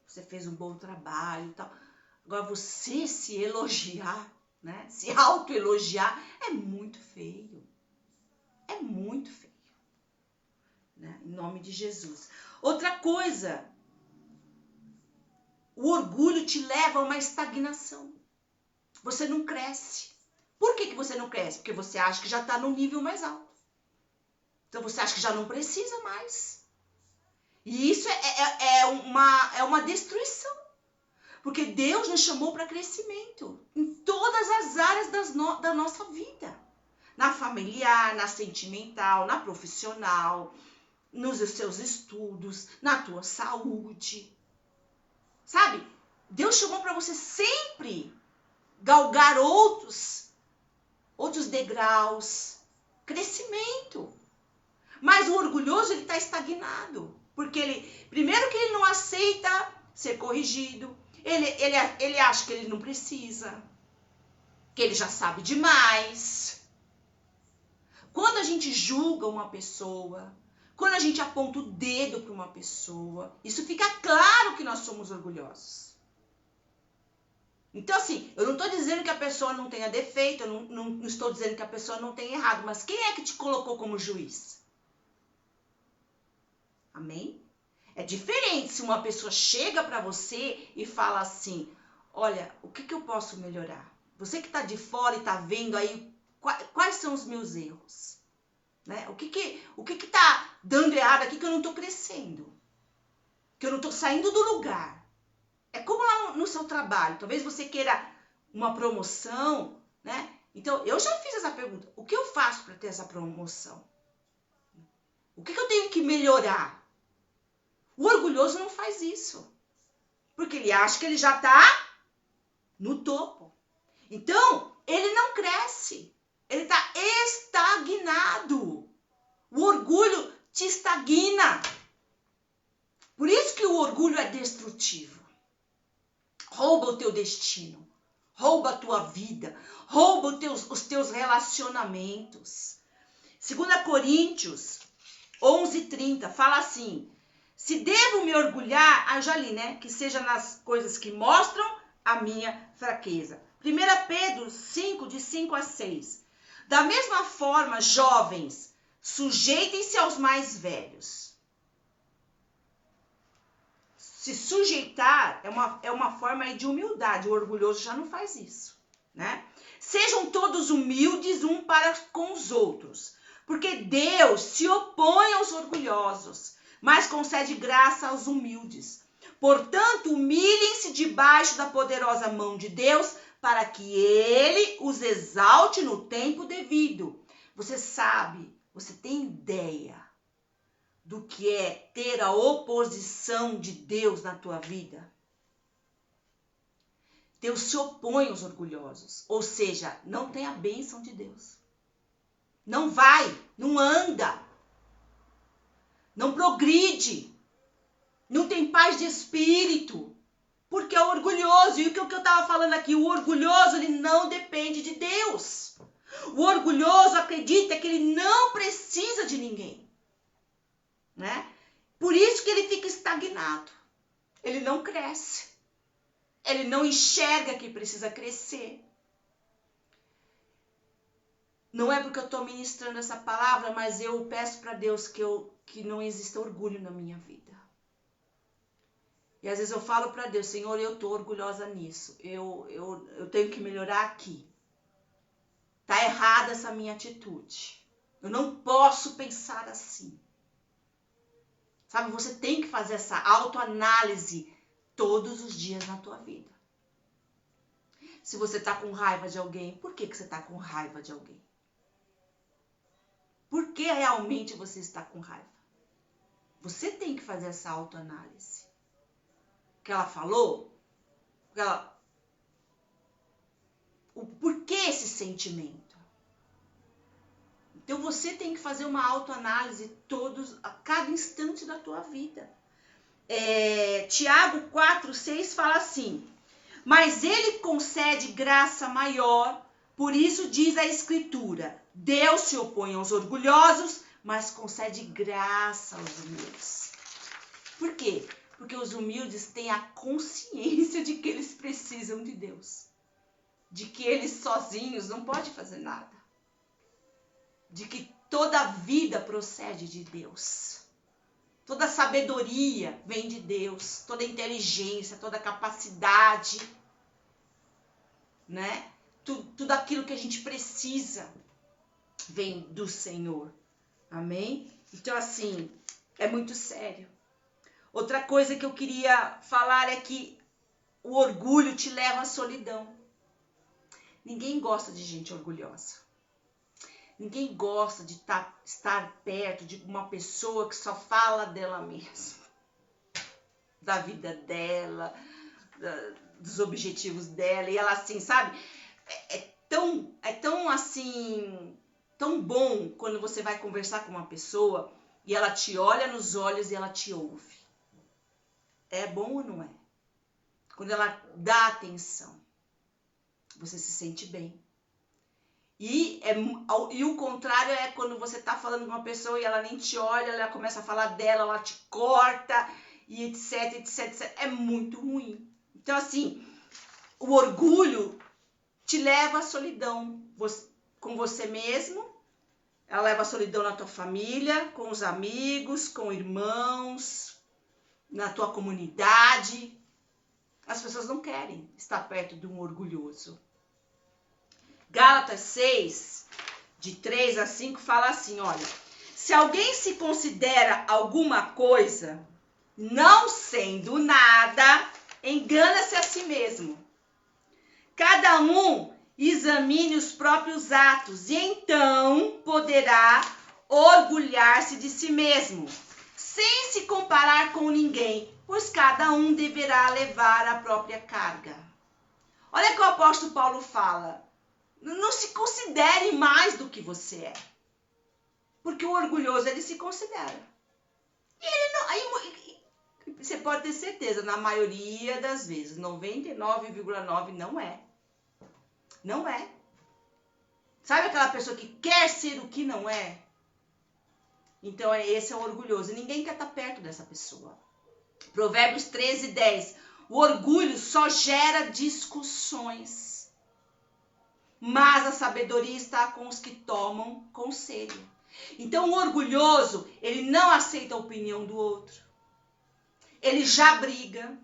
você fez um bom trabalho e tal. Agora, você se elogiar, né? Se autoelogiar é muito feio. É muito feio. Né? Em nome de Jesus. Outra coisa, o orgulho te leva a uma estagnação. Você não cresce. Por que você não cresce? Porque você acha que já está no nível mais alto. Então você acha que já não precisa mais. E isso é uma destruição. Porque Deus nos chamou para crescimento em todas as áreas da nossa vida. Na familiar, na sentimental, na profissional, nos seus estudos, na tua saúde. Sabe? Deus chamou para você sempre galgar outros degraus. Crescimento. Mas o orgulhoso, ele está estagnado. Porque primeiro que ele não aceita ser corrigido. Ele acha que ele não precisa, que ele já sabe demais. Quando a gente julga uma pessoa, quando a gente aponta o dedo para uma pessoa, isso fica claro que nós somos orgulhosos. Então, assim, eu não estou dizendo que a pessoa não tenha defeito, eu não estou dizendo que a pessoa não tenha errado, mas quem é que te colocou como juiz? Amém? É diferente se uma pessoa chega para você e fala assim, olha, o que eu posso melhorar? Você que está de fora e está vendo aí, quais são os meus erros? Né? O que tá dando errado aqui que eu não tô crescendo? Que eu não tô saindo do lugar? É como lá no seu trabalho. Talvez você queira uma promoção, né? Então, eu já fiz essa pergunta. O que eu faço para ter essa promoção? O que eu tenho que melhorar? O orgulhoso não faz isso. Porque ele acha que ele já está no topo. Então, ele não cresce. Ele está estagnado. O orgulho te estagna. Por isso que o orgulho é destrutivo. Rouba o teu destino. Rouba a tua vida. Rouba os teus relacionamentos. 2 Coríntios 11:30 fala assim: se devo me orgulhar, já li, né? Que seja nas coisas que mostram a minha fraqueza. 1 Pedro 5, de 5 a 6. Da mesma forma, jovens, sujeitem-se aos mais velhos. Se sujeitar é uma forma aí de humildade. O orgulhoso já não faz isso, né? Sejam todos humildes um para com os outros, porque Deus se opõe aos orgulhosos, mas concede graça aos humildes. Portanto, humilhem-se debaixo da poderosa mão de Deus, para que Ele os exalte no tempo devido. Você sabe, você tem ideia do que é ter a oposição de Deus na tua vida? Deus se opõe aos orgulhosos, ou seja, não tem a bênção de Deus. Não vai, não anda, não progride, não tem paz de espírito, porque é orgulhoso. E o que eu estava falando aqui, o orgulhoso, ele não depende de Deus. O orgulhoso acredita que ele não precisa de ninguém, né? Por isso que ele fica estagnado, ele não cresce, ele não enxerga que precisa crescer. Não é porque eu estou ministrando essa palavra, mas eu peço para Deus que não exista orgulho na minha vida. E às vezes eu falo para Deus: Senhor, eu estou orgulhosa nisso. Eu tenho que melhorar aqui. Está errada essa minha atitude. Eu não posso pensar assim. Sabe, você tem que fazer essa autoanálise todos os dias na tua vida. Se você está com raiva de alguém, por que você está com raiva de alguém? Por que realmente você está com raiva? Você tem que fazer essa autoanálise. O que ela falou? O porquê esse sentimento? Então você tem que fazer uma autoanálise a cada instante da tua vida. Tiago 4:6 fala assim: mas ele concede graça maior, por isso diz a Escritura: Deus se opõe aos orgulhosos, mas concede graça aos humildes. Por quê? Porque os humildes têm a consciência de que eles precisam de Deus, de que eles sozinhos não podem fazer nada, de que toda a vida procede de Deus, toda a sabedoria vem de Deus, toda a inteligência, toda a capacidade, né? Tudo aquilo que a gente precisa vem do Senhor. Amém? Então, assim, é muito sério. Outra coisa que eu queria falar é que o orgulho te leva à solidão. Ninguém gosta de gente orgulhosa. Ninguém gosta de estar perto de uma pessoa que só fala dela mesma, da vida dela, dos objetivos dela. E ela, assim, sabe? É tão assim, tão bom quando você vai conversar com uma pessoa e ela te olha nos olhos e ela te ouve. É bom ou não é? Quando ela dá atenção, você se sente bem. E o contrário é quando você está falando com uma pessoa e ela nem te olha, ela começa a falar dela, ela te corta, e etc, etc, etc. É muito ruim. Então, assim, o orgulho te leva à solidão com você mesmo, ela leva à solidão na tua família, com os amigos, com irmãos, na tua comunidade. As pessoas não querem estar perto de um orgulhoso. Gálatas 6, de 3 a 5, fala assim, olha. Se alguém se considera alguma coisa, não sendo nada, engana-se a si mesmo. Cada um examine os próprios atos e então poderá orgulhar-se de si mesmo, sem se comparar com ninguém, pois cada um deverá levar a própria carga. Olha que o apóstolo Paulo fala, não se considere mais do que você é, porque o orgulhoso ele se considera. E ele não, aí, você pode ter certeza, na maioria das vezes, 99,9% não é. Não é. Sabe aquela pessoa que quer ser o que não é? Então, esse é o orgulhoso. E ninguém quer estar perto dessa pessoa. Provérbios 13:10. O orgulho só gera discussões. Mas a sabedoria está com os que tomam conselho. Então, o orgulhoso, ele não aceita a opinião do outro. Ele já briga.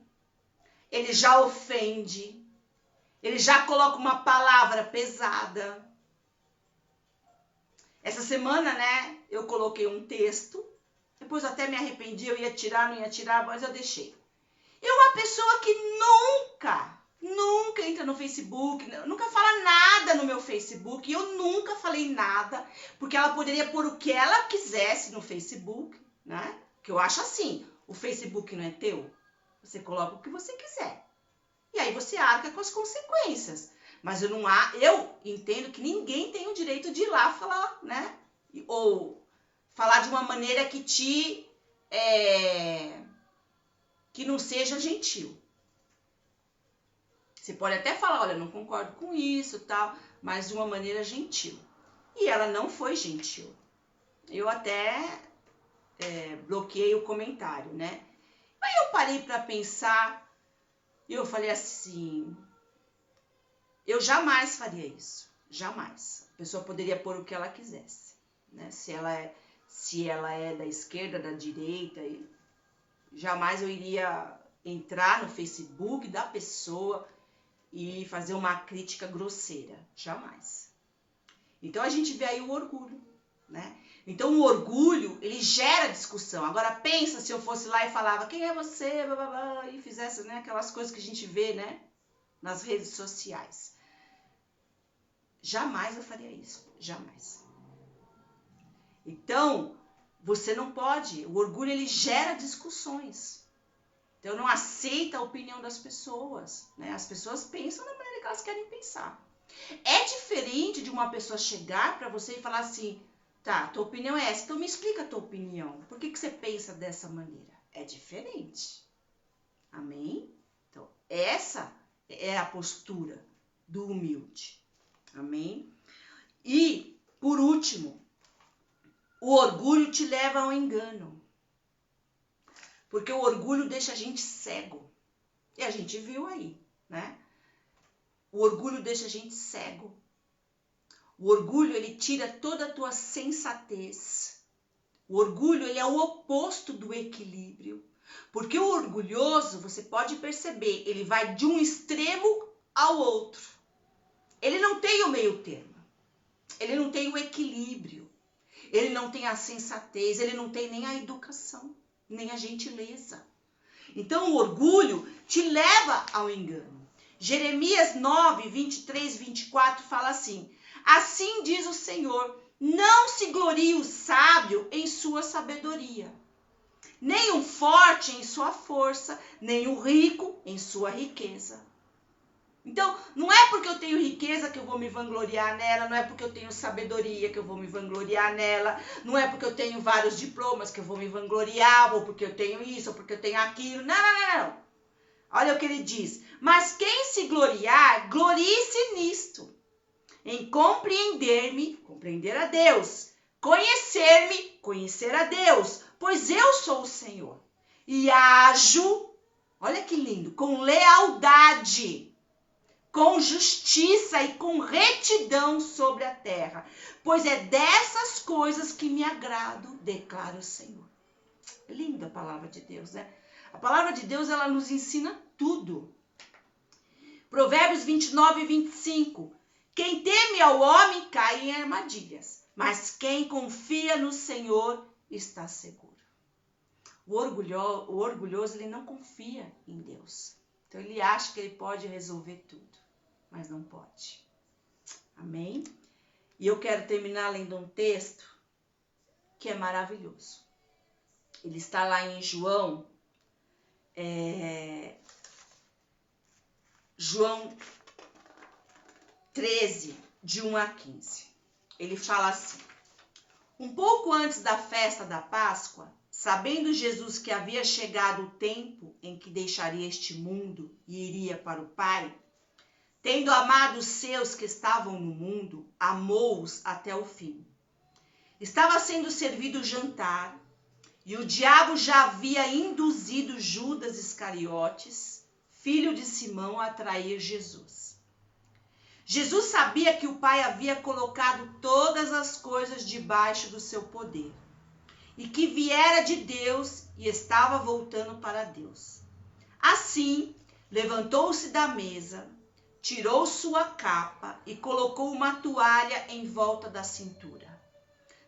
Ele já ofende. Ele já coloca uma palavra pesada. Essa semana, né, eu coloquei um texto. Depois eu até me arrependi, eu ia tirar, não ia tirar, mas eu deixei. Eu, uma pessoa que nunca entra no Facebook, nunca fala nada no meu Facebook. Eu nunca falei nada, porque ela poderia pôr o que ela quisesse no Facebook, né? Que eu acho assim, o Facebook não é teu, você coloca o que você quiser. E aí você arca com as consequências. Mas eu entendo que ninguém tem o direito de ir lá falar, né? Ou falar de uma maneira que que não seja gentil. Você pode até falar, olha, não concordo com isso, tal, mas de uma maneira gentil. E ela não foi gentil. Eu até bloqueei o comentário, né? Aí eu parei para pensar. E eu falei assim, eu jamais faria isso, jamais. A pessoa poderia pôr o que ela quisesse, né? Se ela é da esquerda, da direita, jamais eu iria entrar no Facebook da pessoa e fazer uma crítica grosseira, jamais. Então a gente vê aí o orgulho, né? Então o orgulho, ele gera discussão. Agora pensa se eu fosse lá e falava, quem é você, blá, blá, blá, e fizesse, né, aquelas coisas que a gente vê, né, nas redes sociais. Jamais eu faria isso, jamais. Então, você não pode, o orgulho ele gera discussões. Então não aceita a opinião das pessoas, né? As pessoas pensam da maneira que elas querem pensar. É diferente de uma pessoa chegar para você e falar assim, tá, tua opinião é essa, então me explica a tua opinião. Por que você pensa dessa maneira? É diferente. Amém? Então, essa é a postura do humilde. Amém? E, por último, o orgulho te leva ao engano. Porque o orgulho deixa a gente cego. E a gente viu aí, né? O orgulho deixa a gente cego. O orgulho, ele tira toda a tua sensatez. O orgulho, ele é o oposto do equilíbrio. Porque o orgulhoso, você pode perceber, ele vai de um extremo ao outro. Ele não tem o meio termo. Ele não tem o equilíbrio. Ele não tem a sensatez, ele não tem nem a educação, nem a gentileza. Então, o orgulho te leva ao engano. Jeremias 9, 23, 24 fala assim, assim diz o Senhor, não se glorie o sábio em sua sabedoria, nem o forte em sua força, nem o rico em sua riqueza. Então, não é porque eu tenho riqueza que eu vou me vangloriar nela, não é porque eu tenho sabedoria que eu vou me vangloriar nela, não é porque eu tenho vários diplomas que eu vou me vangloriar, ou porque eu tenho isso, ou porque eu tenho aquilo. Não. Olha o que ele diz. Mas quem se gloriar, glorie-se nisto, em compreender-me, compreender a Deus, conhecer-me, conhecer a Deus, pois eu sou o Senhor. E ajo, olha que lindo, com lealdade, com justiça e com retidão sobre a terra, pois é dessas coisas que me agrado, declara o Senhor. É linda a palavra de Deus, né? A palavra de Deus, ela nos ensina tudo. Provérbios 29 e 25. Quem teme ao homem cai em armadilhas, mas quem confia no Senhor está seguro. O orgulhoso, ele não confia em Deus. Então ele acha que ele pode resolver tudo, mas não pode. Amém? E eu quero terminar lendo um texto que é maravilhoso. Ele está lá em João 13, de 1 a 15. Ele fala assim: um pouco antes da festa da Páscoa, sabendo Jesus que havia chegado o tempo em que deixaria este mundo e iria para o Pai, tendo amado os seus que estavam no mundo, amou-os até o fim. Estava sendo servido o jantar, e o diabo já havia induzido Judas Iscariotes, filho de Simão, a trair Jesus. Jesus sabia que o Pai havia colocado todas as coisas debaixo do seu poder, e que viera de Deus e estava voltando para Deus. Assim, levantou-se da mesa, tirou sua capa e colocou uma toalha em volta da cintura.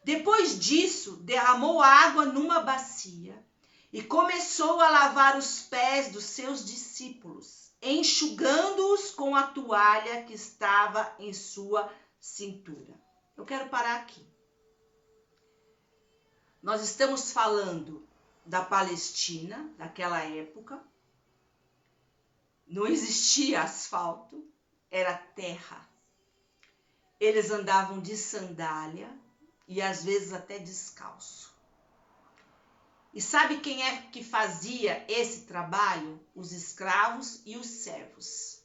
Depois disso, derramou água numa bacia e começou a lavar os pés dos seus discípulos, enxugando-os com a toalha que estava em sua cintura. Eu quero parar aqui. Nós estamos falando da Palestina, daquela época. Não existia asfalto, era terra. Eles andavam de sandália e às vezes até descalço. E sabe quem é que fazia esse trabalho? Os escravos e os servos.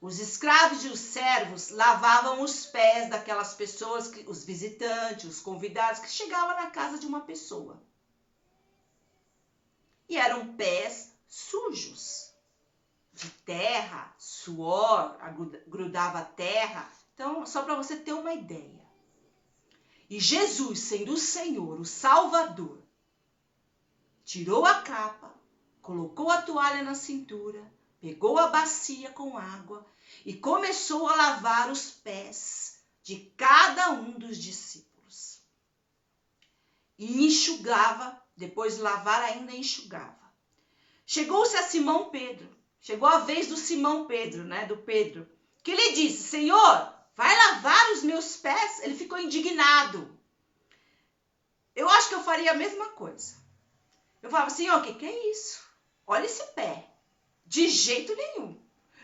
Os escravos e os servos lavavam os pés daquelas pessoas, os visitantes, os convidados que chegavam na casa de uma pessoa. E eram pés sujos, de terra, suor, grudava terra. Então, só para você ter uma ideia. E Jesus, sendo o Senhor, o Salvador, tirou a capa, colocou a toalha na cintura, pegou a bacia com água e começou a lavar os pés de cada um dos discípulos. E enxugava, depois de lavar ainda enxugava. Chegou-se a Simão Pedro, chegou a vez do Simão Pedro, do Pedro, que lhe disse: Senhor, vai lavar os meus pés? Ele ficou indignado. Eu acho que eu faria a mesma coisa. Eu falava: Senhor, o que é isso? Olha esse pé. De jeito nenhum.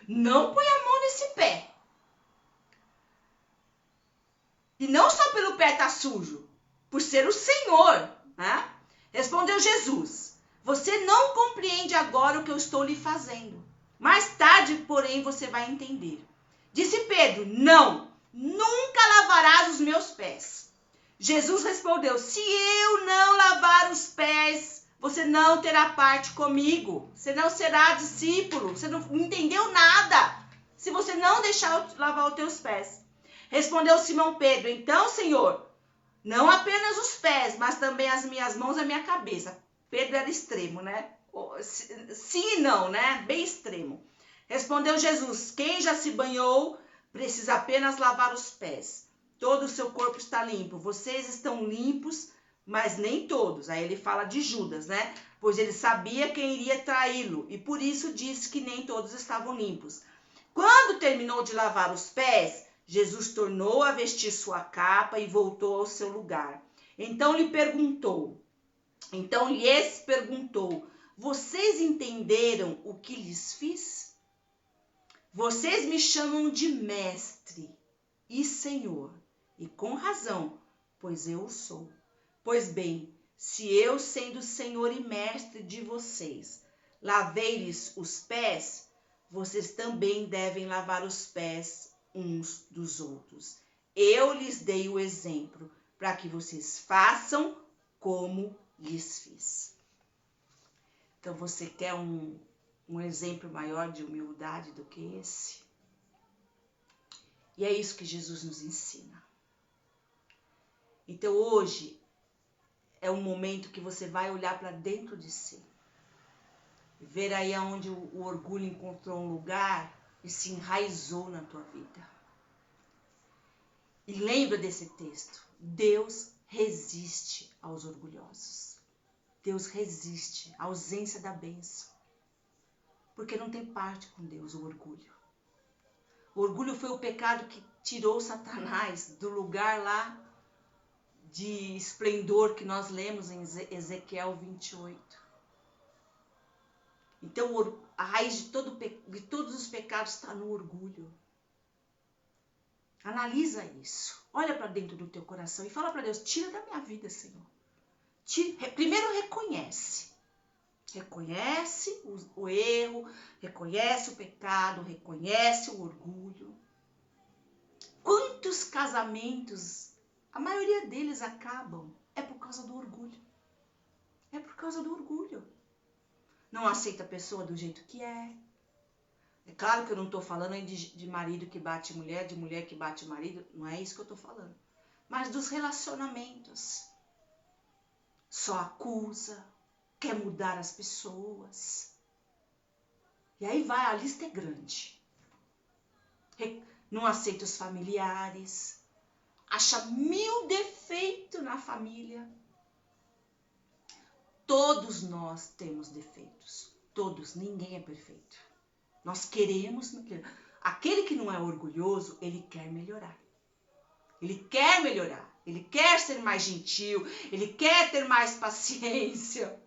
Não põe a mão nesse pé. E não só pelo pé estar sujo, por ser o Senhor. Respondeu Jesus: você não compreende agora o que eu estou lhe fazendo. Mais tarde, porém, você vai entender. Disse Pedro: não, nunca lavarás os meus pés. Jesus respondeu: se eu não lavar os pés, você não terá parte comigo. Você não será discípulo. Você não entendeu nada se você não deixar eu lavar os teus pés. Respondeu Simão Pedro: então, Senhor, não apenas os pés, mas também as minhas mãos e a minha cabeça. Pedro era extremo, Sim e não, Bem extremo. Respondeu Jesus: quem já se banhou precisa apenas lavar os pés. Todo o seu corpo está limpo. Vocês estão limpos, mas nem todos. Aí ele fala de Judas, Pois ele sabia quem iria traí-lo e por isso disse que nem todos estavam limpos. Quando terminou de lavar os pés, Jesus tornou a vestir sua capa e voltou ao seu lugar. Então lhes perguntou: vocês entenderam o que lhes fiz? Vocês me chamam de mestre e senhor, e com razão, pois eu o sou. Pois bem, se eu, sendo senhor e mestre de vocês, lavei-lhes os pés, vocês também devem lavar os pés uns dos outros. Eu lhes dei o exemplo, para que vocês façam como lhes fiz. Então, você quer um exemplo maior de humildade do que esse? E é isso que Jesus nos ensina. Então, hoje é um momento que você vai olhar para dentro de si. Ver aí onde o orgulho encontrou um lugar e se enraizou na tua vida. E lembra desse texto. Deus resiste aos orgulhosos. Deus resiste à ausência da bênção. Porque não tem parte com Deus o orgulho. O orgulho foi o pecado que tirou Satanás do lugar lá de esplendor que nós lemos em Ezequiel 28. Então a raiz de todos os pecados está no orgulho. Analisa isso. Olha para dentro do teu coração e fala para Deus, tira da minha vida, Senhor. Primeiro reconhece. Reconhece o erro, reconhece o pecado, reconhece o orgulho. Quantos casamentos, a maioria deles acabam, é por causa do orgulho. É por causa do orgulho. Não aceita a pessoa do jeito que é. É claro que eu não estou falando de marido que bate mulher, de mulher que bate marido, não é isso que eu estou falando. Mas dos relacionamentos. Só acusa, quer mudar as pessoas. E aí vai, a lista é grande. Não aceita os familiares. Acha 1000 defeitos na família. Todos nós temos defeitos. Todos, ninguém é perfeito. Nós queremos melhorar. Aquele que não é orgulhoso, ele quer melhorar. Ele quer melhorar. Ele quer ser mais gentil. Ele quer ter mais paciência.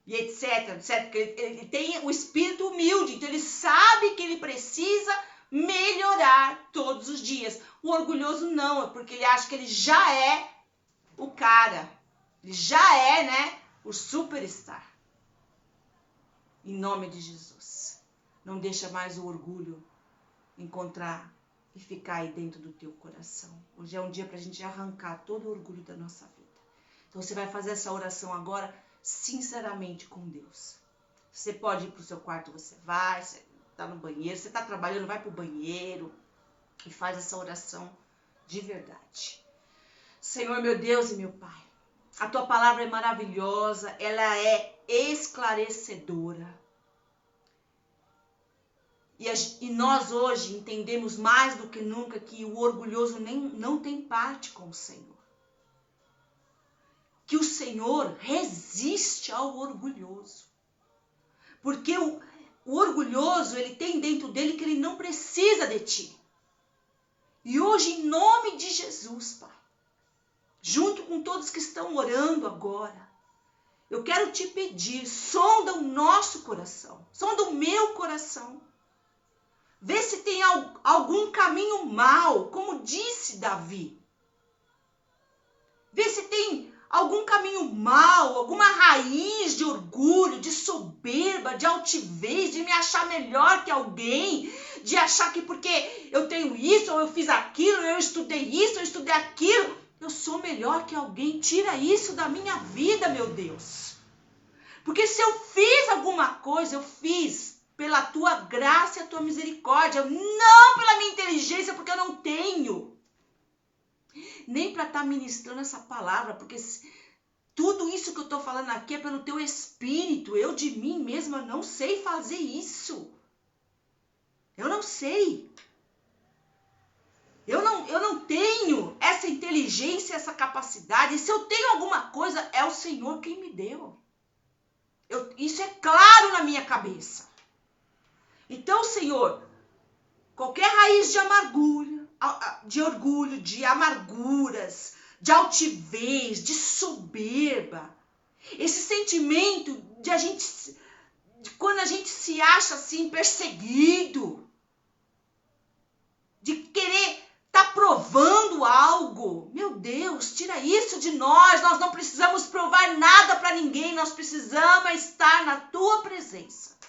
E etc, etc. Porque ele tem o espírito humilde. Então ele sabe que ele precisa melhorar todos os dias. O orgulhoso não. É porque ele acha que ele já é o cara. Ele já é, né? O superstar. Em nome de Jesus. Não deixa mais o orgulho encontrar e ficar aí dentro do teu coração. Hoje é um dia para a gente arrancar todo o orgulho da nossa vida. Então você vai fazer essa oração agora sinceramente com Deus. Você pode ir para o seu quarto, você vai, você está no banheiro, você está trabalhando, vai para o banheiro e faz essa oração de verdade. Senhor, meu Deus e meu Pai, a tua palavra é maravilhosa, ela é esclarecedora. E nós hoje entendemos mais do que nunca que o orgulhoso não tem parte com o Senhor. Que o Senhor resiste ao orgulhoso. Porque o orgulhoso, ele tem dentro dele que ele não precisa de ti. E hoje, em nome de Jesus, Pai, junto com todos que estão orando agora, eu quero te pedir, sonda o nosso coração, sonda o meu coração. Vê se tem algum caminho mau, como disse Davi. Vê se tem algum caminho mau, alguma raiz de orgulho, de soberba, de altivez, de me achar melhor que alguém, de achar que porque eu tenho isso, ou eu fiz aquilo, eu estudei isso, eu estudei aquilo, eu sou melhor que alguém. Tira isso da minha vida, meu Deus. Porque se eu fiz alguma coisa, eu fiz pela tua graça e a tua misericórdia, não pela minha inteligência, porque eu não tenho. Nem para estar ministrando essa palavra, porque tudo isso que eu estou falando aqui é pelo teu espírito. Eu de mim mesma não sei fazer isso. Eu não sei. Eu não tenho essa inteligência, essa capacidade. E se eu tenho alguma coisa, é o Senhor quem me deu. Isso é claro na minha cabeça. Então, Senhor, qualquer raiz de amargura, de orgulho, de amarguras, de altivez, de soberba, esse sentimento de quando a gente se acha assim perseguido, de querer estar provando algo, meu Deus, tira isso de nós não precisamos provar nada para ninguém, nós precisamos estar na tua presença.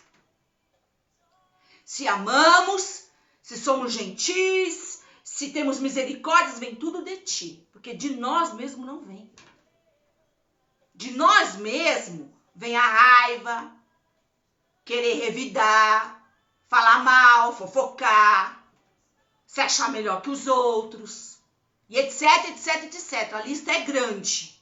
Se amamos, se somos gentis, se temos misericórdias, vem tudo de ti. Porque de nós mesmos não vem. De nós mesmos vem a raiva, querer revidar, falar mal, fofocar, se achar melhor que os outros, e etc, etc, etc. A lista é grande.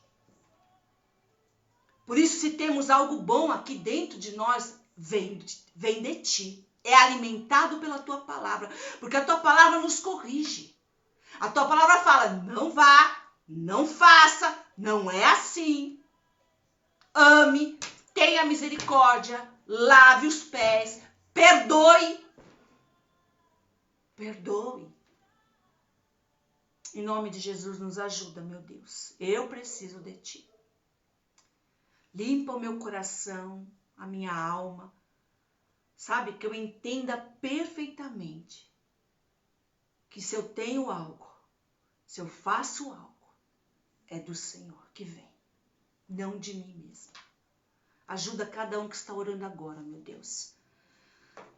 Por isso, se temos algo bom aqui dentro de nós, vem de ti. É alimentado pela tua palavra, porque a tua palavra nos corrige. A tua palavra fala, não vá, não faça, não é assim. Ame, tenha misericórdia, lave os pés, perdoe. Perdoe. Em nome de Jesus, nos ajuda, meu Deus. Eu preciso de ti. Limpa o meu coração, a minha alma. Sabe, que eu entenda perfeitamente que se eu tenho algo, se eu faço algo, é do Senhor que vem, não de mim mesma. Ajuda cada um que está orando agora, meu Deus.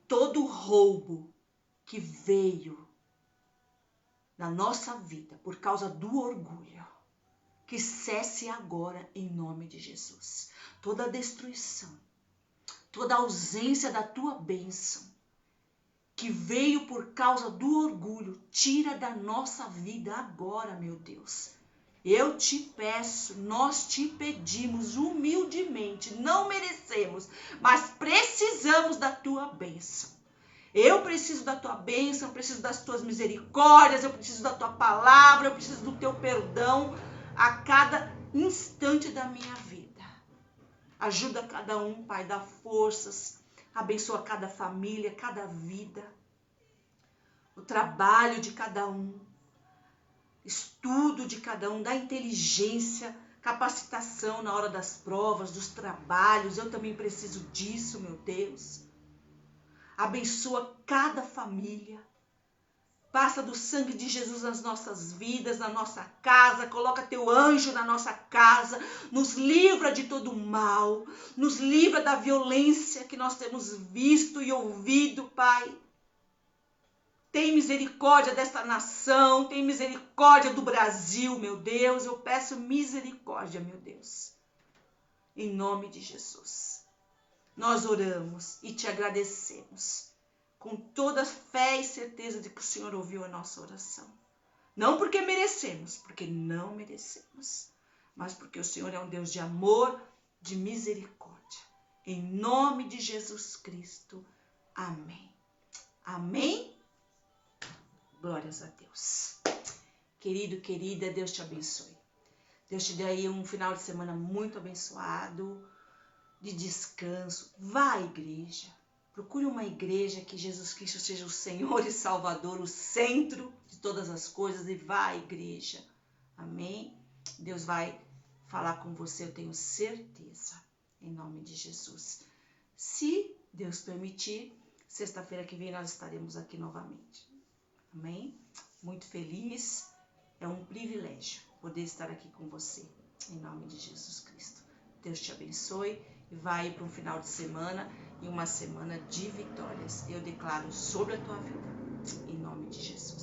Todo roubo que veio na nossa vida por causa do orgulho, que cesse agora em nome de Jesus. Toda destruição, toda ausência da tua bênção que veio por causa do orgulho, tira da nossa vida agora, meu Deus. Eu te peço, nós te pedimos humildemente, não merecemos, mas precisamos da tua bênção. Eu preciso da tua bênção, eu preciso das tuas misericórdias, eu preciso da tua palavra, eu preciso do teu perdão a cada instante da minha vida. Ajuda cada um, Pai, dá forças, abençoa cada família, cada vida, o trabalho de cada um, estudo de cada um, dá inteligência, capacitação na hora das provas, dos trabalhos. Eu também preciso disso, meu Deus. Abençoa cada família. Passa do sangue de Jesus nas nossas vidas, na nossa casa. Coloca teu anjo na nossa casa. Nos livra de todo mal. Nos livra da violência que nós temos visto e ouvido, Pai. Tem misericórdia desta nação. Tem misericórdia do Brasil, meu Deus. Eu peço misericórdia, meu Deus. Em nome de Jesus. Nós oramos e te agradecemos com toda fé e certeza de que o Senhor ouviu a nossa oração. Não porque merecemos, porque não merecemos, mas porque o Senhor é um Deus de amor, de misericórdia. Em nome de Jesus Cristo. Amém. Amém. Glórias a Deus. Querido, querida, Deus te abençoe. Deus te dê aí um final de semana muito abençoado, de descanso. Vá à igreja. Procure uma igreja que Jesus Cristo seja o Senhor e Salvador, o centro de todas as coisas, e vá à igreja. Amém? Deus vai falar com você, eu tenho certeza, em nome de Jesus. Se Deus permitir, sexta-feira que vem nós estaremos aqui novamente. Amém? Muito feliz, é um privilégio poder estar aqui com você, em nome de Jesus Cristo. Deus te abençoe e vai para um final de semana e uma semana de vitórias. Eu declaro sobre a tua vida, em nome de Jesus.